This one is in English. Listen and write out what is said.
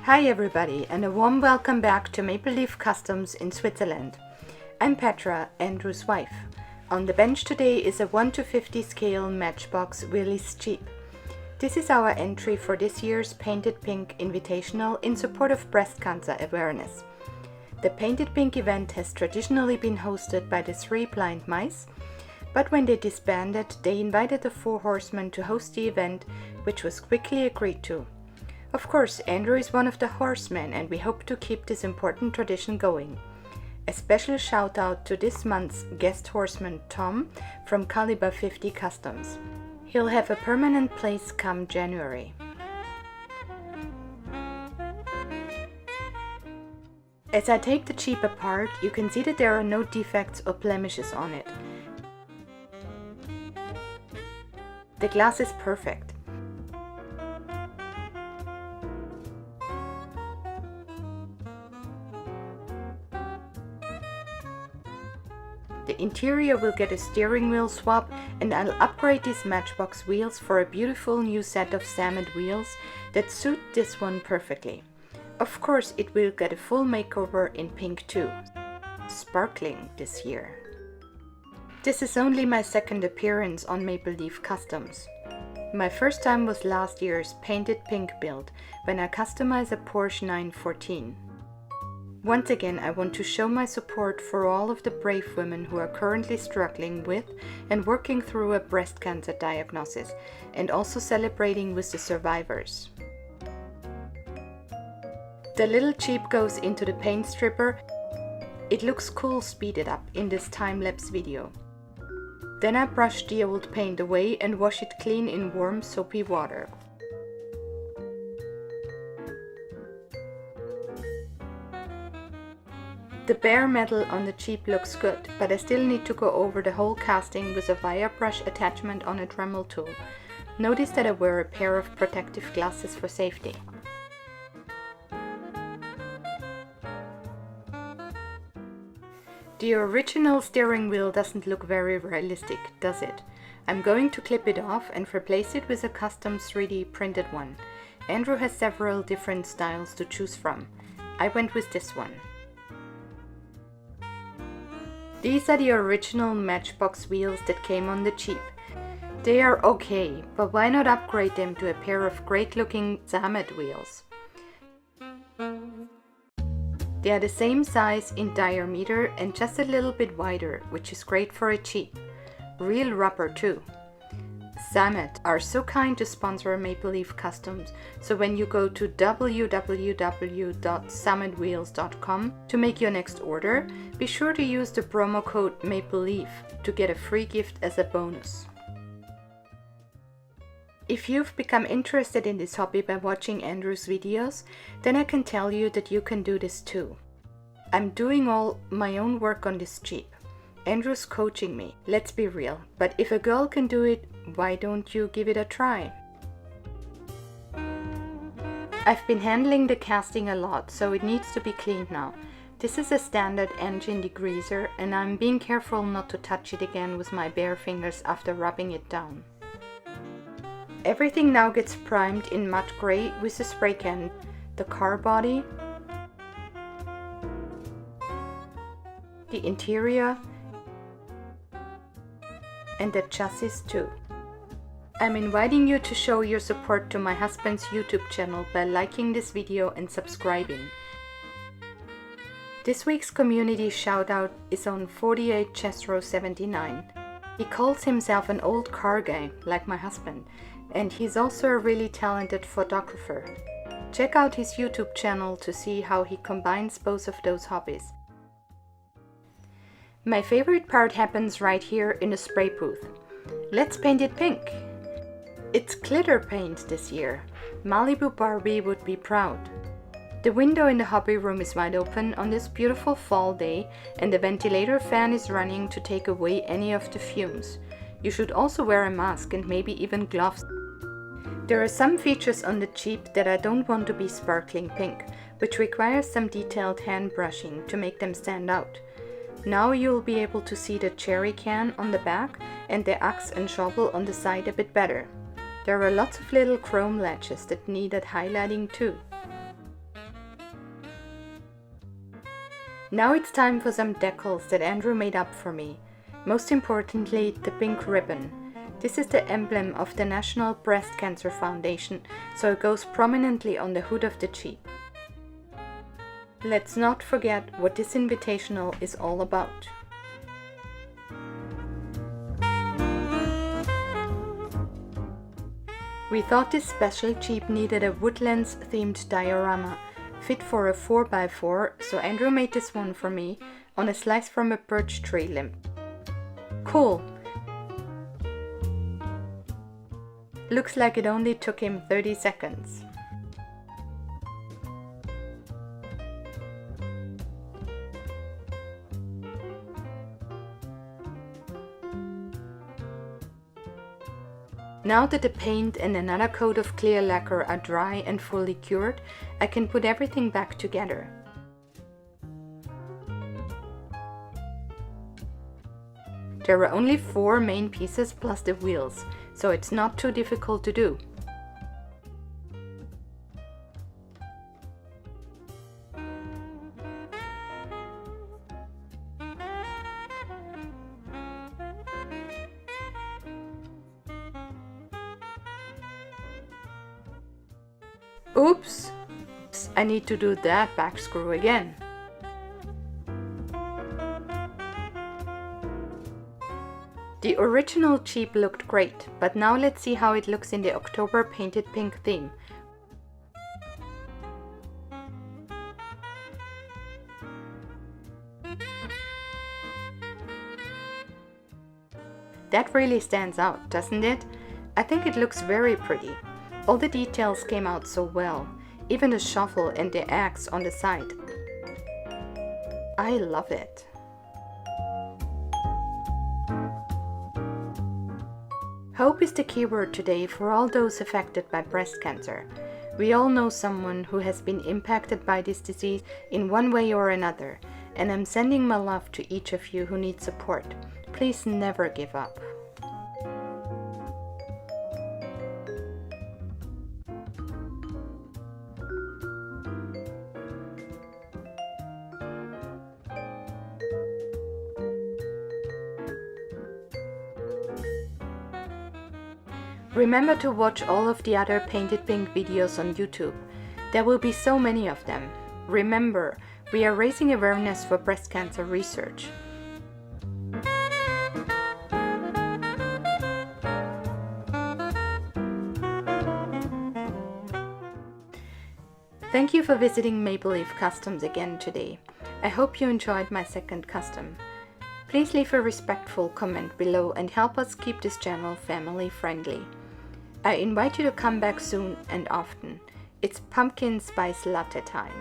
Hi everybody, and a warm welcome back to Maple Leaf Customs in Switzerland. I'm Petra, Andrew's wife. On the bench today is a 1:50 scale Matchbox Willys Jeep. This is our entry for this year's Painted Pink Invitational in support of breast cancer awareness. The Painted Pink event has traditionally been hosted by the Three Blind Mice, but when they disbanded, they invited the Four Horsemen to host the event, which was quickly agreed to. Of course, Andrew is one of the horsemen, and we hope to keep this important tradition going. A special shout out to this month's guest horseman Tom from Caliber 50 Customs. He'll have a permanent place come January. As I take the Jeep apart, you can see that there are no defects or blemishes on it. The glass is perfect. The interior will get a steering wheel swap, and I'll upgrade these Matchbox wheels for a beautiful new set of salmon wheels that suit this one perfectly. Of course, it will get a full makeover in pink too. Sparkling this year. This is only my second appearance on Maple Leaf Customs. My first time was last year's Painted Pink build, when I customized a Porsche 914. Once again, I want to show my support for all of the brave women who are currently struggling with and working through a breast cancer diagnosis, and also celebrating with the survivors. The little Jeep goes into the paint stripper. It looks cool speeded up in this time-lapse video. Then I brush the old paint away and wash it clean in warm soapy water. The bare metal on the Jeep looks good, but I still need to go over the whole casting with a wire brush attachment on a Dremel tool. Notice that I wear a pair of protective glasses for safety. The original steering wheel doesn't look very realistic, does it? I'm going to clip it off and replace it with a custom 3D printed one. Andrew has several different styles to choose from. I went with this one. These are the original Matchbox wheels that came on the Jeep. They are okay, but why not upgrade them to a pair of great looking Zamet wheels? They are the same size in diameter and just a little bit wider, which is great for a Jeep. Real rubber too. Zamet are so kind to sponsor Maple Leaf Customs, so when you go to www.zametwheels.com to make your next order, be sure to use the promo code MAPLELEAF to get a free gift as a bonus. If you've become interested in this hobby by watching Andrew's videos, then I can tell you that you can do this too. I'm doing all my own work on this Jeep. Andrew's coaching me, let's be real, but if a girl can do it, why don't you give it a try? I've been handling the casting a lot, so it needs to be cleaned now. This is a standard engine degreaser, and I'm being careful not to touch it again with my bare fingers after rubbing it down. Everything now gets primed in matte gray with a spray can. The car body, the interior, and the chassis too. I'm inviting you to show your support to my husband's YouTube channel by liking this video and subscribing. This week's community shoutout is on 48 Chesro 79. He calls himself an old car guy, like my husband, and he's also a really talented photographer. Check out his YouTube channel to see how he combines both of those hobbies. My favorite part happens right here in the spray booth. Let's paint it pink! It's glitter paint this year. Malibu Barbie would be proud. The window in the hobby room is wide open on this beautiful fall day, and the ventilator fan is running to take away any of the fumes. You should also wear a mask and maybe even gloves. There are some features on the Jeep that I don't want to be sparkling pink, which requires some detailed hand brushing to make them stand out. Now you'll be able to see the cherry can on the back and the axe and shovel on the side a bit better. There are lots of little chrome latches that needed highlighting too. Now it's time for some decals that Andrew made up for me. Most importantly, the pink ribbon. This is the emblem of the National Breast Cancer Foundation, so it goes prominently on the hood of the Jeep. Let's not forget what this invitational is all about. We thought this special Jeep needed a woodlands themed diorama, fit for a 4x4, so Andrew made this one for me on a slice from a birch tree limb. Cool! Looks like it only took him 30 seconds. Now that the paint and another coat of clear lacquer are dry and fully cured, I can put everything back together. There are only 4 main pieces plus the wheels, so it's not too difficult to do. Oops! I need to do that back screw again. The original Jeep looked great, but now let's see how it looks in the October painted pink theme. That really stands out, doesn't it? I think it looks very pretty. All the details came out so well, even the shovel and the axe on the side. I love it. Hope is the keyword today for all those affected by breast cancer. We all know someone who has been impacted by this disease in one way or another, and I'm sending my love to each of you who need support. Please never give up. Remember to watch all of the other Painted Pink videos on YouTube. There will be so many of them. Remember, we are raising awareness for breast cancer research. Thank you for visiting Maple Leaf Customs again today. I hope you enjoyed my second custom. Please leave a respectful comment below and help us keep this channel family friendly. I invite you to come back soon and often. It's pumpkin spice latte time.